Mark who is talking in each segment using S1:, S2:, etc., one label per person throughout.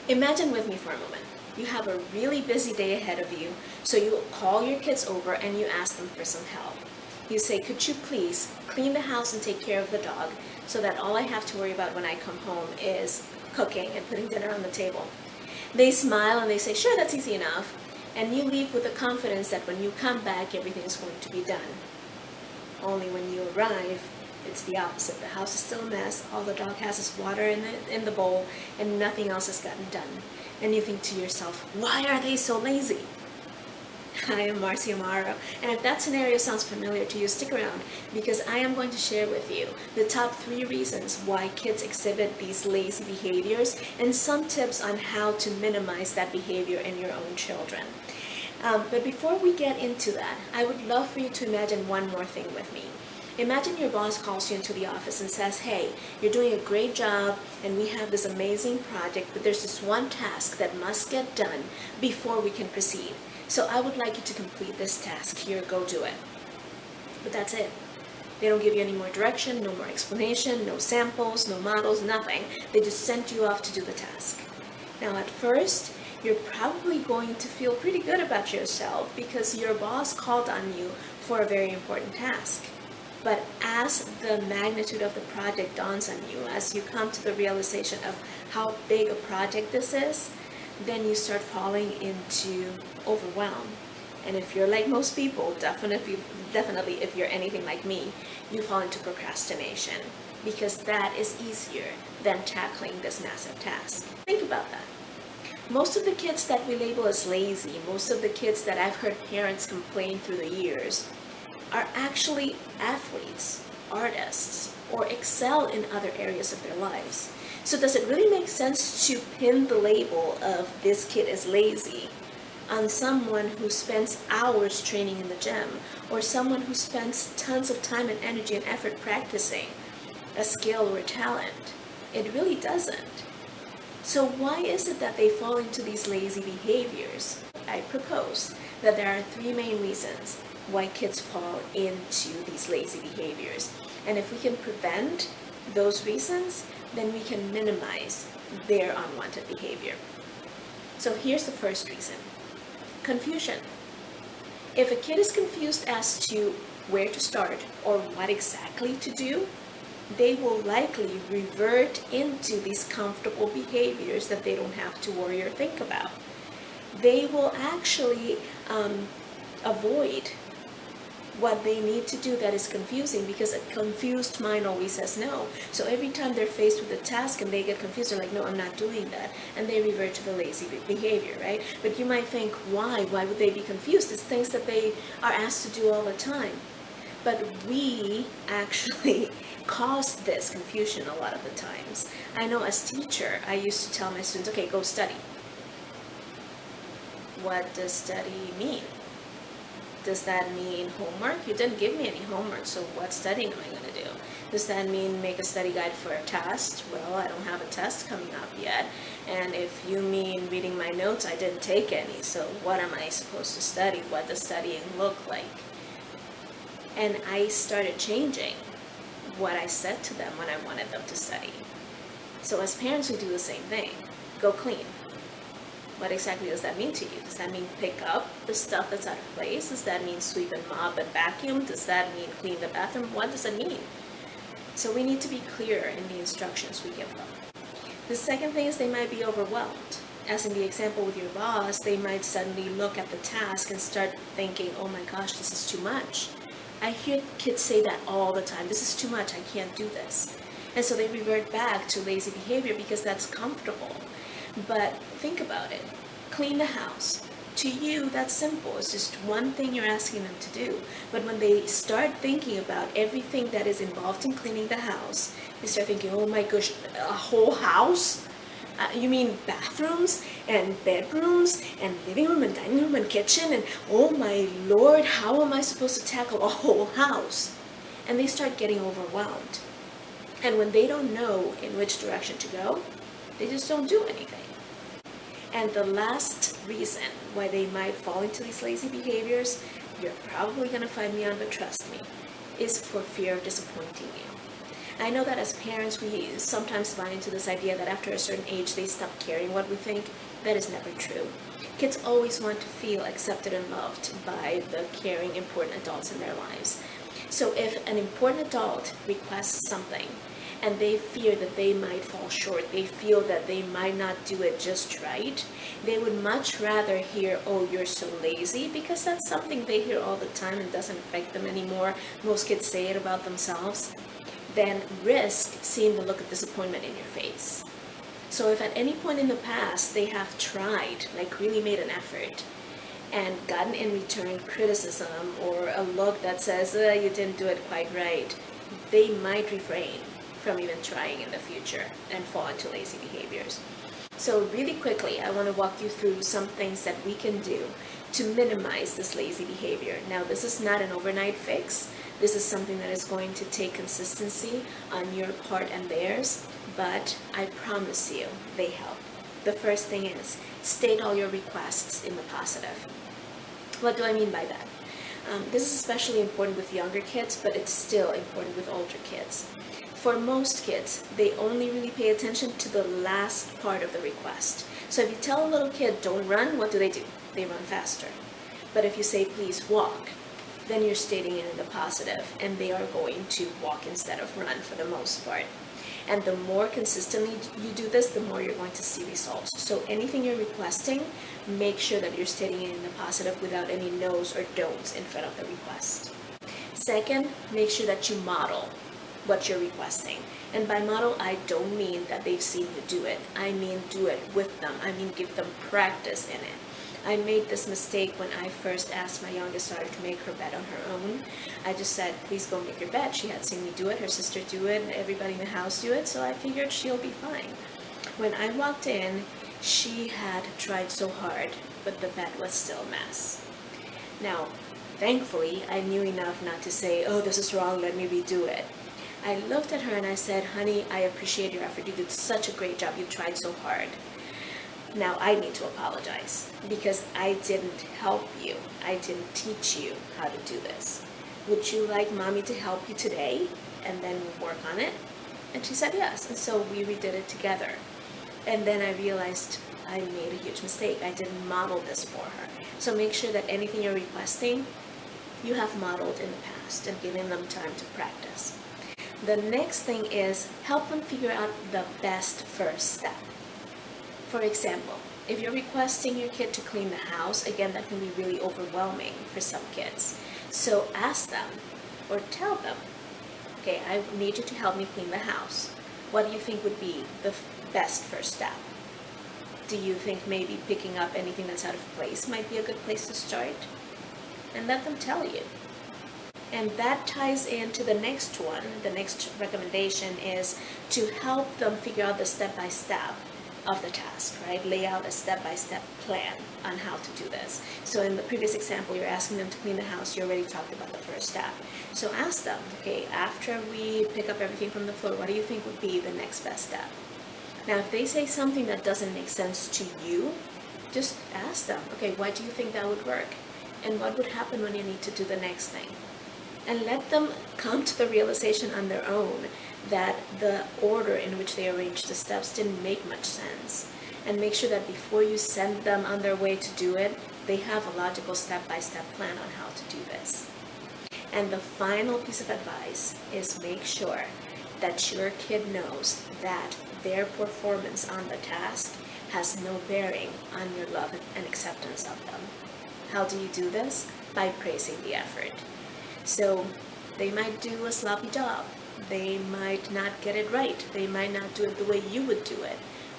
S1: Imagine with me for a moment. You have a really busy day ahead of you, so you call your kids over and you ask them for some help. You say, could you please clean the house and take care of the dog so that all I have to worry about when I come home is cooking and putting dinner on the table. They smile and they say, sure, that's easy enough. And you leave with the confidence that when you come back, everything is going to be done. Only when you arrive, it's the opposite. The house is still a mess. All the dog has is water in the bowl, and nothing else has gotten done. And you think to yourself, why are they so lazy? I am Marcy Amaro, and if that scenario sounds familiar to you, stick around, because I am going to share with you the top 3 reasons why kids exhibit these lazy behaviors and some tips on how to minimize that behavior in your own children. But before we get into that, I would love for you to imagine one more thing with me. Imagine your boss calls you into the office and says, hey, you're doing a great job and we have this amazing project, but there's this one task that must get done before we can proceed. So I would like you to complete this task. Here, go do it. But that's it. They don't give you any more direction, no more explanation, no samples, no models, nothing. They just sent you off to do the task. Now at first, you're probably going to feel pretty good about yourself because your boss called on you for a very important task. But as the magnitude of the project dawns on you, as you come to the realization of how big a project this is, then you start falling into overwhelm. And if you're like most people, definitely if you're anything like me, you fall into procrastination because that is easier than tackling this massive task. Think about that. Most of the kids that we label as lazy, most of the kids that I've heard parents complain through the years, are actually athletes, artists, or excel in other areas of their lives. So does it really make sense to pin the label of this kid is lazy on someone who spends hours training in the gym, or someone who spends tons of time and energy and effort practicing a skill or a talent? It really doesn't. So why is it that they fall into these lazy behaviors? I propose that there are 3 main reasons why kids fall into these lazy behaviors. And if we can prevent those reasons, then we can minimize their unwanted behavior. So here's the first reason. Confusion. If a kid is confused as to where to start or what exactly to do, they will likely revert into these comfortable behaviors that they don't have to worry or think about. They will actually avoid what they need to do that is confusing, because a confused mind always says no. So every time they're faced with a task and they get confused, they're like, no, I'm not doing that. And they revert to the lazy behavior, right? But you might think, why? Why would they be confused? It's things that they are asked to do all the time. But we actually cause this confusion a lot of the times. I know as teacher, I used to tell my students, okay, go study. What does study mean? Does that mean homework? You didn't give me any homework, so what studying am I going to do? Does that mean make a study guide for a test? Well, I don't have a test coming up yet. And if you mean reading my notes, I didn't take any, so what am I supposed to study? What does studying look like? And I started changing what I said to them when I wanted them to study. So as parents, we do the same thing. Go clean. What exactly does that mean to you? Does that mean pick up the stuff that's out of place? Does that mean sweep and mop and vacuum? Does that mean clean the bathroom? What does it mean? So we need to be clear in the instructions we give them. The second thing is they might be overwhelmed. As in the example with your boss, they might suddenly look at the task and start thinking, oh my gosh, this is too much. I hear kids say that all the time. This is too much. I can't do this. And so they revert back to lazy behavior because that's comfortable. But think about it. Clean the house. To you, that's simple. It's just one thing you're asking them to do. But when they start thinking about everything that is involved in cleaning the house, they start thinking, oh my gosh, a whole house? You mean bathrooms and bedrooms and living room and dining room and kitchen? And oh my Lord, how am I supposed to tackle a whole house? And they start getting overwhelmed. And when they don't know in which direction to go, they just don't do anything. And the last reason why they might fall into these lazy behaviors, you're probably going to find me on, but trust me, is for fear of disappointing you. I know that as parents, we sometimes buy into this idea that after a certain age, they stop caring what we think. That is never true. Kids always want to feel accepted and loved by the caring, important adults in their lives. So if an important adult requests something and they fear that they might fall short, they feel that they might not do it just right, they would much rather hear, oh, you're so lazy, because that's something they hear all the time and doesn't affect them anymore. Most kids say it about themselves. Then risk seeing the look of disappointment in your face. So if at any point in the past they have tried, like really made an effort, and gotten in return criticism or a look that says, you didn't do it quite right, they might refrain from even trying in the future and fall into lazy behaviors. So really quickly, I want to walk you through some things that we can do to minimize this lazy behavior. Now, this is not an overnight fix. This is something that is going to take consistency on your part and theirs, but I promise you, they help. The first thing is, state all your requests in the positive. What do I mean by that? This is especially important with younger kids, but it's still important with older kids. For most kids, they only really pay attention to the last part of the request. So if you tell a little kid, don't run, what do? They run faster. But if you say, please walk, then you're stating it in the positive, and they are going to walk instead of run for the most part. And the more consistently you do this, the more you're going to see results. So anything you're requesting, make sure that you're stating it in the positive without any no's or don'ts in front of the request. Second, make sure that you model what you're requesting. And by model, I don't mean that they've seen you do it. I mean do it with them. I mean give them practice in it. I made this mistake when I first asked my youngest daughter to make her bed on her own. I just said, please go make your bed. She had seen me do it, her sister do it, and everybody in the house do it, so I figured she'll be fine. When I walked in, she had tried so hard, but the bed was still a mess. Now, thankfully, I knew enough not to say, oh, this is wrong, let me redo it. I looked at her and I said, honey, I appreciate your effort. You did such a great job. You tried so hard. Now I need to apologize because I didn't help you. I didn't teach you how to do this. Would you like mommy to help you today and then work on it? And she said yes. And so we redid it together. And then I realized I made a huge mistake. I didn't model this for her. So make sure that anything you're requesting, you have modeled in the past and given them time to practice. The next thing is help them figure out the best first step. For example, if you're requesting your kid to clean the house, again, that can be really overwhelming for some kids. So ask them or tell them, okay, I need you to help me clean the house. What do you think would be the best first step? Do you think maybe picking up anything that's out of place might be a good place to start? And let them tell you. And that ties into the next one. The next recommendation is to help them figure out the step-by-step of the task, right? Lay out a step-by-step plan on how to do this. So in the previous example, you're asking them to clean the house. You already talked about the first step. So ask them, okay, after we pick up everything from the floor, what do you think would be the next best step? Now, if they say something that doesn't make sense to you, just ask them, okay, why do you think that would work? And what would happen when you need to do the next thing? And let them come to the realization on their own that the order in which they arranged the steps didn't make much sense. And make sure that before you send them on their way to do it, they have a logical step-by-step plan on how to do this. And the final piece of advice is make sure that your kid knows that their performance on the task has no bearing on your love and acceptance of them. How do you do this? By praising the effort. So they might do a sloppy job. They might not get it right. They might not do it the way you would do it,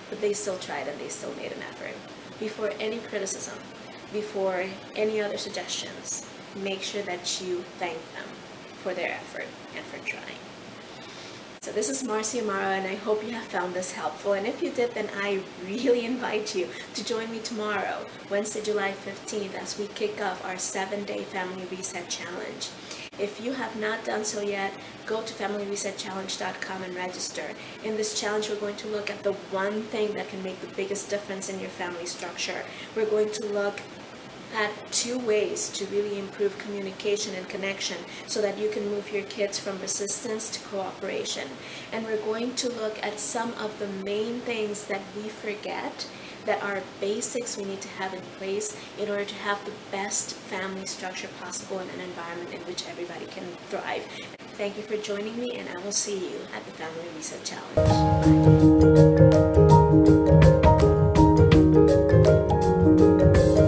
S1: but they still tried and they still made an effort. Before any criticism, before any other suggestions, make sure that you thank them for their effort and for trying. So this is Marcy Amaro, and I hope you have found this helpful. And if you did, then I really invite you to join me tomorrow, Wednesday, July 15th, as we kick off our 7-day Family Reset Challenge. If you have not done so yet, go to familyresetchallenge.com and register. In this challenge, we're going to look at the one thing that can make the biggest difference in your family structure. We're going to look at 2 ways to really improve communication and connection so that you can move your kids from resistance to cooperation. And we're going to look at some of the main things that we forget that are basics we need to have in place in order to have the best family structure possible in an environment in which everybody can thrive. Thank you for joining me, and I will see you at the Family Reset Challenge. Bye.